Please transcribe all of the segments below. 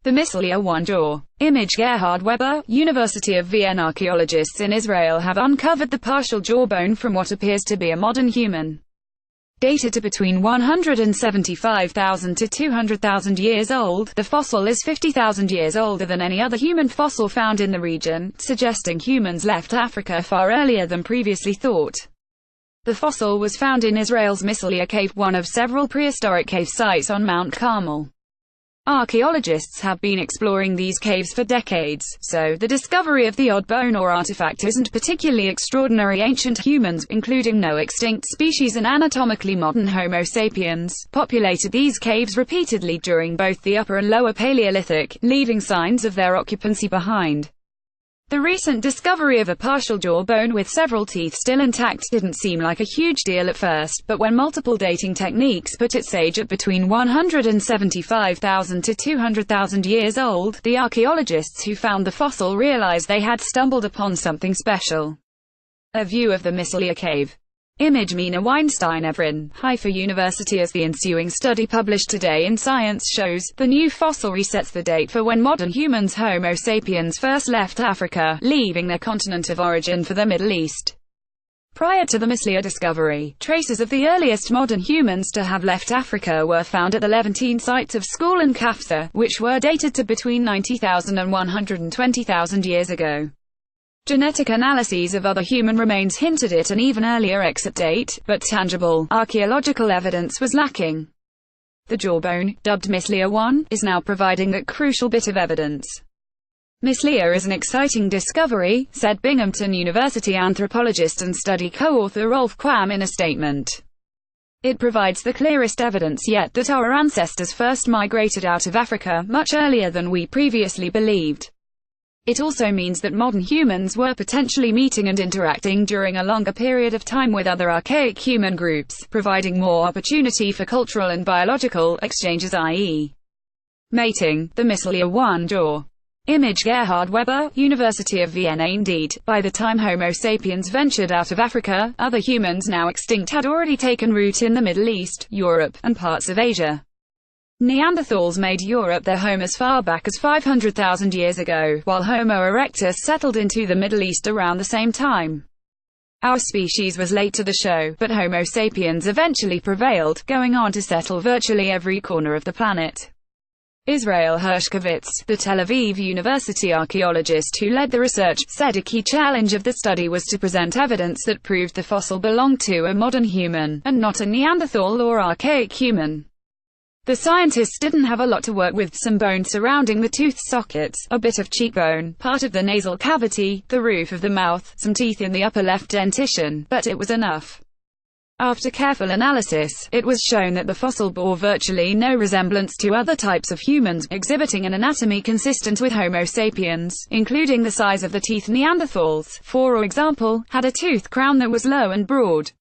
The Mislia-1 jaw. Image Gerhard Weber, University of Vienna. Archaeologists in Israel have uncovered the partial jawbone from what appears to be a modern human. Dated to between 175,000 to 200,000 years old, the fossil is 50,000 years older than any other human fossil found in the region, suggesting humans left Africa far earlier than previously thought. The fossil was found in Israel's Mislia Cave, one of several prehistoric cave sites on Mount Carmel. Archaeologists have been exploring these caves for decades, so the discovery of the odd bone or artifact isn't particularly extraordinary. Ancient humans, including no extinct species and anatomically modern Homo sapiens, populated these caves repeatedly during both the Upper and Lower Paleolithic, leaving signs of their occupancy behind. The recent discovery of a partial jawbone with several teeth still intact didn't seem like a huge deal at first, but when multiple dating techniques put its age at between 175,000 to 200,000 years old, the archaeologists who found the fossil realized they had stumbled upon something special. A view of the Mislia Cave. Image Mina Weinstein Evren, Haifa University. As the ensuing study published today in Science shows, the new fossil resets the date for when modern humans Homo sapiens first left Africa, leaving their continent of origin for the Middle East. Prior to the Mislia discovery, traces of the earliest modern humans to have left Africa were found at the Levantine sites of School and Kafsa, which were dated to between 90,000 and 120,000 years ago. Genetic analyses of other human remains hinted at an even earlier exit date, but tangible, archaeological evidence was lacking. The jawbone, dubbed Mislia-1, is now providing that crucial bit of evidence. Mislia is an exciting discovery, said Binghamton University anthropologist and study co-author Rolf Quam in a statement. It provides the clearest evidence yet that our ancestors first migrated out of Africa much earlier than we previously believed. It also means that modern humans were potentially meeting and interacting during a longer period of time with other archaic human groups, providing more opportunity for cultural and biological exchanges, i.e. mating. The Mislia-1 jaw. Image Gerhard Weber, University of Vienna. Indeed, by the time Homo sapiens ventured out of Africa, other humans now extinct had already taken root in the Middle East, Europe, and parts of Asia. Neanderthals made Europe their home as far back as 500,000 years ago, while Homo erectus settled into the Middle East around the same time. Our species was late to the show, but Homo sapiens eventually prevailed, going on to settle virtually every corner of the planet. Israel Hershkovitz, the Tel Aviv University archaeologist who led the research, said a key challenge of the study was to present evidence that proved the fossil belonged to a modern human, and not a Neanderthal or archaic human. The scientists didn't have a lot to work with: some bone surrounding the tooth sockets, a bit of cheekbone, part of the nasal cavity, the roof of the mouth, some teeth in the upper left dentition, but it was enough. After careful analysis, it was shown that the fossil bore virtually no resemblance to other types of humans, exhibiting an anatomy consistent with Homo sapiens, including the size of the teeth. Neanderthals, for example, had a tooth crown that was low and broad.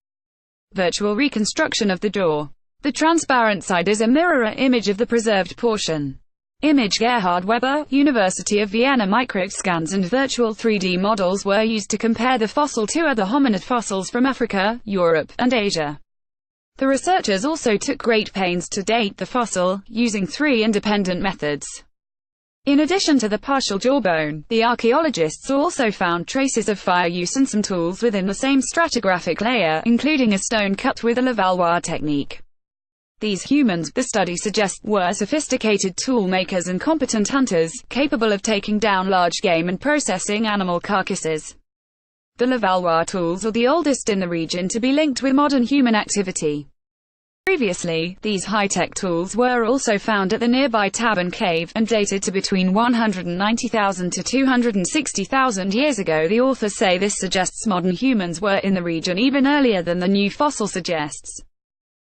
Virtual reconstruction of the jaw. The transparent side is a mirror image of the preserved portion. Image Gerhard Weber, University of Vienna. Microscans and virtual 3D models were used to compare the fossil to other hominid fossils from Africa, Europe, and Asia. The researchers also took great pains to date the fossil, using 3 independent methods. In addition to the partial jawbone, the archaeologists also found traces of fire use and some tools within the same stratigraphic layer, including a stone cut with a Levallois technique. These humans, the study suggests, were sophisticated tool makers and competent hunters, capable of taking down large game and processing animal carcasses. The Levallois tools are the oldest in the region to be linked with modern human activity. Previously, these high-tech tools were also found at the nearby Taban Cave, and dated to between 190,000 to 260,000 years ago. The authors say this suggests modern humans were in the region even earlier than the new fossil suggests.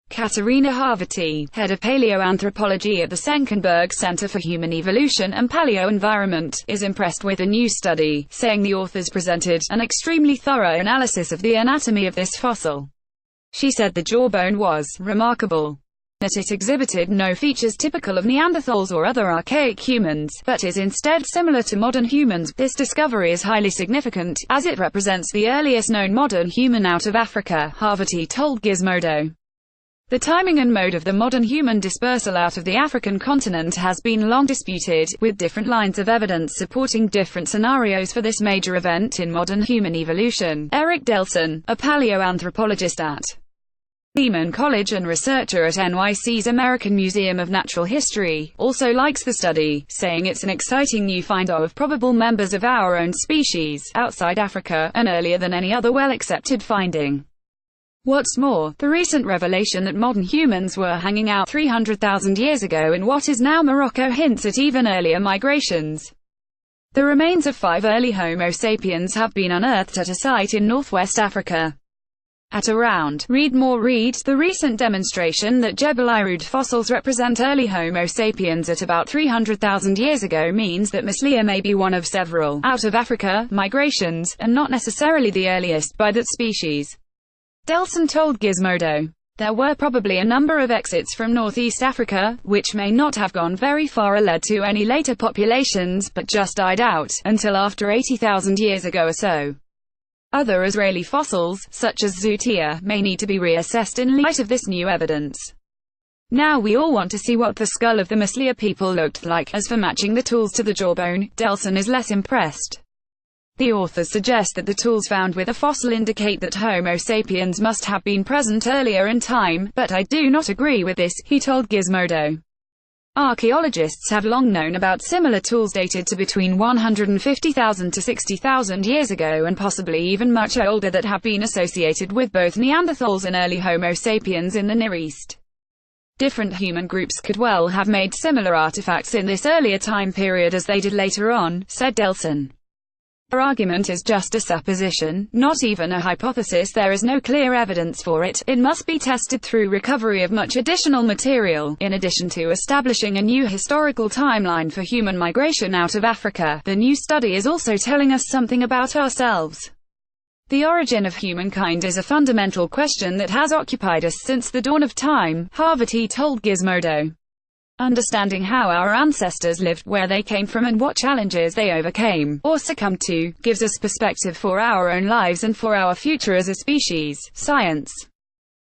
Katerina Haverty, head of paleoanthropology at the Senckenberg Center for Human Evolution and Paleoenvironment, is impressed with the new study, saying the authors presented an extremely thorough analysis of the anatomy of this fossil. She said the jawbone was remarkable, that it exhibited no features typical of Neanderthals or other archaic humans, but is instead similar to modern humans. This discovery is highly significant, as it represents the earliest known modern human out of Africa, Haverty told Gizmodo. The timing and mode of the modern human dispersal out of the African continent has been long disputed, with different lines of evidence supporting different scenarios for this major event in modern human evolution. Eric Delson, a paleoanthropologist at Lehman College and researcher at NYC's American Museum of Natural History, also likes the study, saying it's an exciting new find of probable members of our own species, outside Africa, and earlier than any other well-accepted finding. What's more, the recent revelation that modern humans were hanging out 300,000 years ago in what is now Morocco hints at even earlier migrations. The remains of 5 early Homo sapiens have been unearthed at a site in northwest Africa. At around, read more. The recent demonstration that Jebel Irhoud fossils represent early Homo sapiens at about 300,000 years ago means that Mislia may be one of several out-of-Africa migrations, and not necessarily the earliest by that species. Delson told Gizmodo, "There were probably a number of exits from Northeast Africa, which may not have gone very far or led to any later populations, but just died out, until after 80,000 years ago or so. Other Israeli fossils, such as Zutia, may need to be reassessed in light of this new evidence. Now we all want to see what the skull of the Mislia people looked like. As for matching the tools to the jawbone, Delson is less impressed. The authors suggest that the tools found with a fossil indicate that Homo sapiens must have been present earlier in time, but I do not agree with this," he told Gizmodo. Archaeologists have long known about similar tools dated to between 150,000 to 60,000 years ago and possibly even much older that have been associated with both Neanderthals and early Homo sapiens in the Near East. Different human groups could well have made similar artifacts in this earlier time period as they did later on, said Delson. Their argument is just a supposition, not even a hypothesis. There is no clear evidence for it. It must be tested through recovery of much additional material. In addition to establishing a new historical timeline for human migration out of Africa, the new study is also telling us something about ourselves. The origin of humankind is a fundamental question that has occupied us since the dawn of time, Haverty told Gizmodo. Understanding how our ancestors lived, where they came from and what challenges they overcame, or succumbed to, gives us perspective for our own lives and for our future as a species. Science.